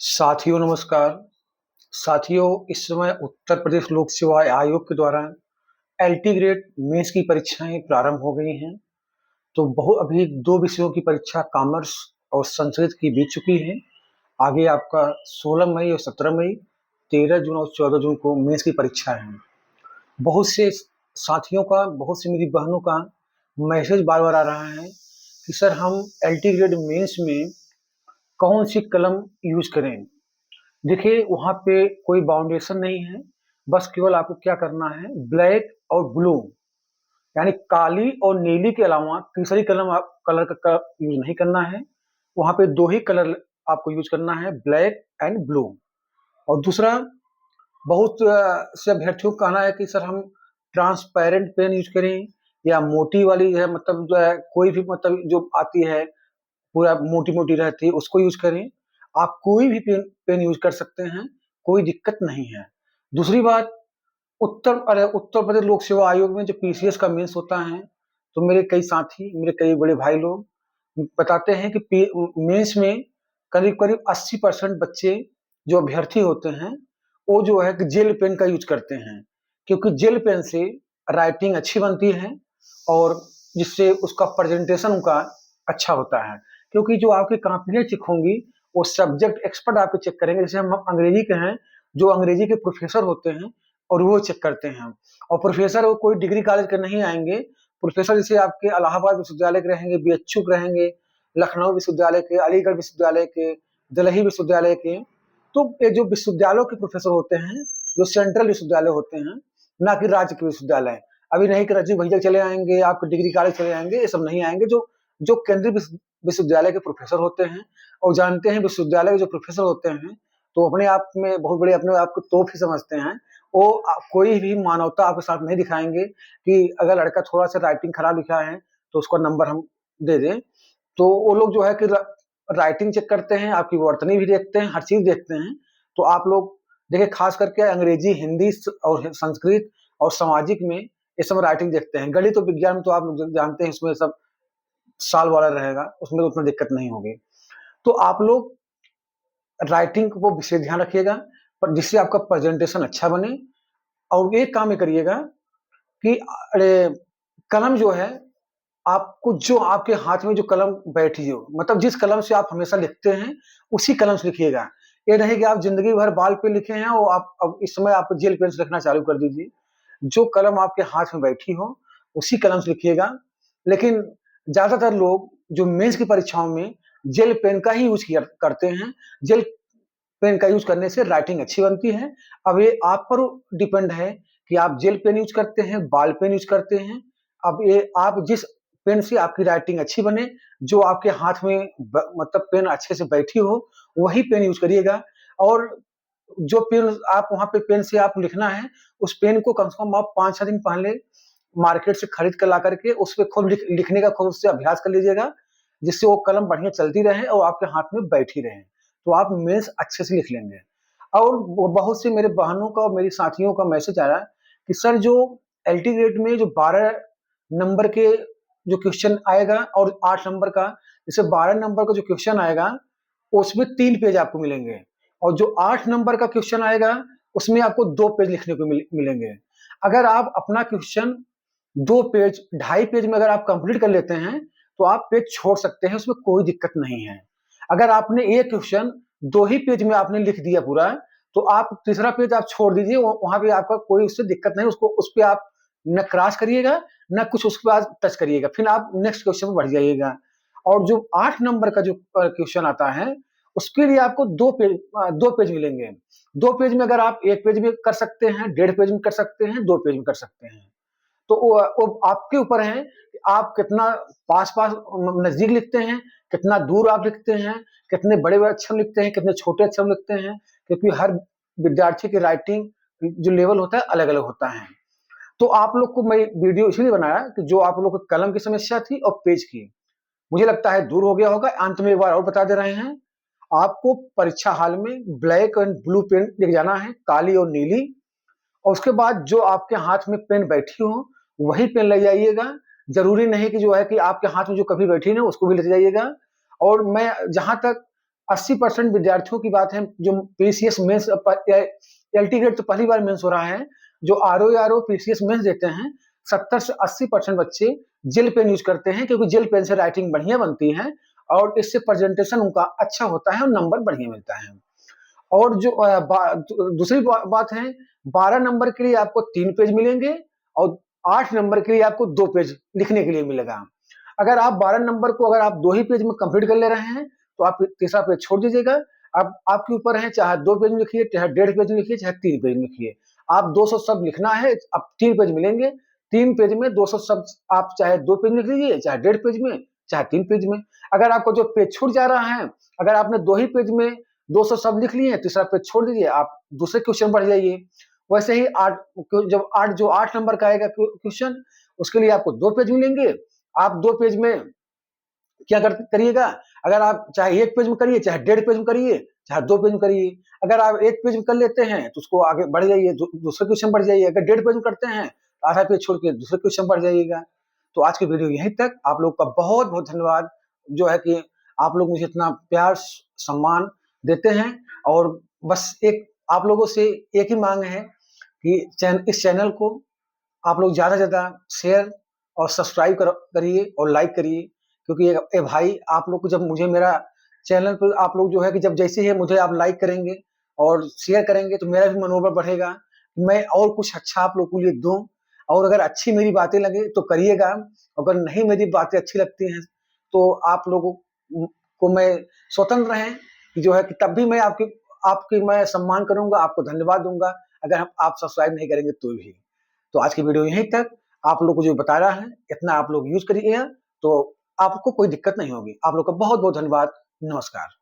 साथियों नमस्कार। साथियों, इस समय उत्तर प्रदेश लोक सेवा आयोग के द्वारा एलटी ग्रेड मेंस की परीक्षाएं प्रारंभ हो गई हैं। तो अभी दो विषयों की परीक्षा कॉमर्स और संस्कृत की बीत चुकी है। आगे आपका 16 मई और 17 मई, 13 जून और 14 जून को मेंस की परीक्षा है। बहुत से साथियों का, बहुत सी मेरी बहनों का मैसेज बार बार आ रहा है कि सर हम एलटी ग्रेड मेंस में कौन सी कलम यूज करें। देखिए, वहाँ पे कोई बाउंडेशन नहीं है। बस केवल आपको क्या करना है, ब्लैक और ब्लू यानी काली और नीली के अलावा तीसरी कलम आप कलर का यूज नहीं करना है। वहाँ पे दो ही कलर आपको यूज करना है, ब्लैक एंड ब्लू। और दूसरा, बहुत से अभ्यर्थियों का कहना है कि सर हम ट्रांसपेरेंट पेन यूज करें या मोटी वाली है, मतलब जो है कोई भी, मतलब जो आती है पूरा मोटी मोटी रहती है, उसको यूज करें। आप कोई भी पेन पेन यूज कर सकते हैं, कोई दिक्कत नहीं है। दूसरी बात, उत्तर प्रदेश लोक सेवा आयोग में जो पीसीएस का मेंस होता है, तो मेरे कई साथी, मेरे कई बड़े भाई लोग बताते हैं कि मेंस में करीब करीब 80% बच्चे जो अभ्यर्थी होते हैं, वो जो है कि जेल पेन का यूज करते हैं, क्योंकि जेल पेन से राइटिंग अच्छी बनती है और जिससे उसका प्रेजेंटेशन उनका अच्छा होता है। क्योंकि जो आपकी कापियां चेक होंगी, वो सब्जेक्ट एक्सपर्ट आपको चेक करेंगे। जैसे हम अंग्रेजी के हैं, जो अंग्रेजी के प्रोफेसर होते हैं और वो चेक करते हैं। और प्रोफेसर वो कोई डिग्री कॉलेज के नहीं आएंगे। प्रोफेसर जैसे आपके इलाहाबाद विश्वविद्यालय के रहेंगे, बीएचयू के रहेंगे, लखनऊ विश्वविद्यालय के, अलीगढ़ विश्वविद्यालय के, दिल्ली विश्वविद्यालय के। तो ये जो विश्वविद्यालयों के प्रोफेसर होते हैं, जो सेंट्रल विश्वविद्यालय होते हैं, ना कि राज्य के विश्वविद्यालय। अभी नहीं कि राजीव भैया चले आएंगे, आपके डिग्री कॉलेज चले आएंगे, ये सब नहीं आएंगे। जो जो केंद्रीय विश्वविद्यालय के प्रोफेसर होते हैं, और जानते हैं विश्वविद्यालय के जो प्रोफेसर होते हैं, तो अपने आप में बहुत बड़े, अपने आप को तोप ही समझते हैं। वो कोई भी मानवता आपके साथ नहीं दिखाएंगे कि अगर लड़का थोड़ा सा राइटिंग खराब लिखा है तो उसका नंबर हम दे दें। तो वो लोग जो है कि राइटिंग चेक करते हैं, आपकी वर्तनी भी देखते हैं, हर चीज देखते हैं। तो आप लोग देखिए, खास करके अंग्रेजी, हिंदी और संस्कृत और सामाजिक में ये सब राइटिंग देखते हैं। गणित और विज्ञान में तो आप लोग जानते हैं, इसमें सब साल वाला रहेगा, उसमें तो उतना दिक्कत नहीं होगी। तो आप लोग राइटिंग को विशेष ध्यान रखिएगा, पर जिससे आपका प्रेजेंटेशन अच्छा बने। और एक काम ये करिएगा कि अरे, कलम जो है, आपको जो आपके हाथ में जो कलम बैठी हो, मतलब जिस कलम से आप हमेशा लिखते हैं, उसी कलम से लिखिएगा। ये नहीं कि आप जिंदगी भर बाल पे लिखे हैं और आप अब इस समय आप जेल पेन से लिखना चालू कर दीजिए। जो कलम आपके हाथ में बैठी हो, उसी कलम से लिखिएगा। लेकिन ज्यादातर लोग जो मेंस की परीक्षाओं में जेल पेन का ही यूज किया करते हैं। जेल पेन का यूज करने से राइटिंग अच्छी बनती है। अब ये आप पर डिपेंड है कि आप जेल पेन यूज करते हैं, बॉल पेन यूज करते हैं। अब ये आप जिस पेन से आपकी राइटिंग अच्छी बने, जो आपके हाथ में मतलब पेन अच्छे से बैठी हो, वही पेन यूज करिएगा। और जो पेन आप वहां पे पेन से आप लिखना है, उस पेन को कम से कम आप 5-6 दिन पहले मार्केट से खरीद कर ला करके उस पर खुद लिखने का खुद उससे अभ्यास कर लीजिएगा, जिससे वो कलम बढ़िया चलती रहे और आपके हाथ में बैठी रहे। तो आप मेंस अच्छे से लिख लेंगे। और बहुत से मेरे बहनों का और मेरी साथियों का मैसेज आया कि सर जो एलटी ग्रेड में जो 12 नंबर के जो क्वेश्चन आएगा और 8 नंबर का, जैसे 12 नंबर का जो क्वेश्चन आएगा उसमें 3 पेज आपको मिलेंगे, और जो 8 नंबर का क्वेश्चन आएगा उसमें आपको 2 पेज लिखने को मिलेंगे। अगर आप अपना क्वेश्चन 2 पेज, 2.5 पेज में अगर आप कंप्लीट कर लेते हैं, तो आप पेज छोड़ सकते हैं, उसमें कोई दिक्कत नहीं है। अगर आपने एक क्वेश्चन 2 ही पेज में आपने लिख दिया पूरा, तो आप तीसरा पेज आप छोड़ दीजिए, वहां पे आपका कोई उससे दिक्कत नहीं। उसको उस पर आप न क्रॉस करिएगा, न कुछ उसके बाद टच करिएगा, फिर आप नेक्स्ट क्वेश्चन में बढ़ जाइएगा। और जो 8 नंबर का जो क्वेश्चन आता है, उसके लिए आपको 2 पेज मिलेंगे। 2 पेज में अगर आप 1 पेज में कर सकते हैं, 1.5 पेज में कर सकते हैं, 2 पेज में कर सकते हैं। तो वो आपके ऊपर है कि आप कितना पास पास नजदीक लिखते हैं, कितना दूर आप लिखते हैं, कितने बड़े बड़े अक्षर लिखते हैं, कितने छोटे अक्षर लिखते हैं। क्योंकि हर विद्यार्थी की राइटिंग जो लेवल होता है अलग अलग होता है। तो आप लोग को मैं वीडियो इसलिए बनाया कि जो आप लोग को कलम की समस्या थी और पेज की, मुझे लगता है दूर हो गया होगा। अंत में एक बार और बता दे रहे हैं, आपको परीक्षा हॉल में ब्लैक एंड ब्लू पेन लेके जाना है, काली और नीली। और उसके बाद जो आपके हाथ में पेन बैठी हो, वही पेन ले जाइएगा। जरूरी नहीं कि जो है कि आपके हाथ में जो कभी बैठी ना, उसको भी लेते जाइएगा। और मैं जहां तक 80% विद्यार्थियों की बात है जो पीसीएस मेंस एलटी ग्रेड तो पहली बार मेंस हो रहा है, जो आरओ पीसीएस मेंस देते हैं 70 से 80% बच्चे जेल पेन यूज करते हैं, क्योंकि जेल पेन से राइटिंग बढ़िया बनती है और इससे प्रेजेंटेशन उनका अच्छा होता है और नंबर बढ़िया मिलता है। और जो दूसरी बात है, 12 नंबर के लिए आपको 3 पेज मिलेंगे और 8 नंबर के लिए आपको 2 पेज लिखने के लिए मिलेगा। अगर आप 12 नंबर को अगर आप 2 ही पेज में कंप्लीट कर ले रहे हैं, तो आप तीसरा पेज छोड़ दीजिएगा। अब आपके ऊपर है, चाहे 2 पेज में लिखिए, चाहे 1.5 पेज में लिखिए, चाहे 3 पेज में लिखिए। आप 200 शब्द लिखना है, अब 3 पेज मिलेंगे, 3 पेज में 200 शब्द आप चाहे 2 पेज में लिख लीजिए, चाहे 1.5 पेज में, चाहे 3 पेज में। अगर आपको जो पेज छूट जा रहा है, अगर आपने 2 ही पेज में 200 शब्द लिख लिए, तीसरा पेज छोड़ दीजिए, आप दूसरे क्वेश्चन बढ़ जाइए। वैसे ही 8 नंबर का आएगा क्वेश्चन, उसके लिए आपको 2 पेज मिलेंगे। आप 2 पेज में क्या करिएगा, अगर आप चाहे 1 पेज में करिए, चाहे 1.5 पेज में करिए, चाहे 2 पेज में करिए। अगर आप 1 पेज में कर लेते हैं तो उसको आगे बढ़ जाइए, दूसरे क्वेश्चन बढ़ जाइए। अगर 1.5 पेज में करते हैं, आधा पेज छोड़ के दूसरे क्वेश्चन बढ़ जाइएगा। तो आज की वीडियो यहीं तक। आप लोग का बहुत बहुत धन्यवाद, जो है कि आप लोग मुझे इतना प्यार सम्मान देते हैं। और बस एक आप लोगों से एक ही मांग है कि इस चैनल को आप लोग ज़्यादा से ज़्यादा शेयर और सब्सक्राइब करिए और लाइक करिए, क्योंकि ये भाई आप लोग को जब मुझे मेरा चैनल पर आप लोग जो है कि जब जैसे ही मुझे आप लाइक करेंगे और शेयर करेंगे, तो मेरा भी मनोबल बढ़ेगा, मैं और कुछ अच्छा आप लोग को लिए दूं। और अगर अच्छी मेरी बातें लगे तो करिएगा, अगर नहीं मेरी बातें अच्छी लगती हैं तो आप लोगों को मैं स्वतंत्र रहें कि जो है कि तब भी मैं आपकी मैं सम्मान करूंगा, आपको धन्यवाद दूंगा, अगर आप सब्सक्राइब नहीं करेंगे तो भी। तो आज की वीडियो यहीं तक। आप लोग को जो बता रहा है इतना आप लोग यूज करिए, तो आपको कोई दिक्कत नहीं होगी। आप लोग का बहुत बहुत धन्यवाद। नमस्कार।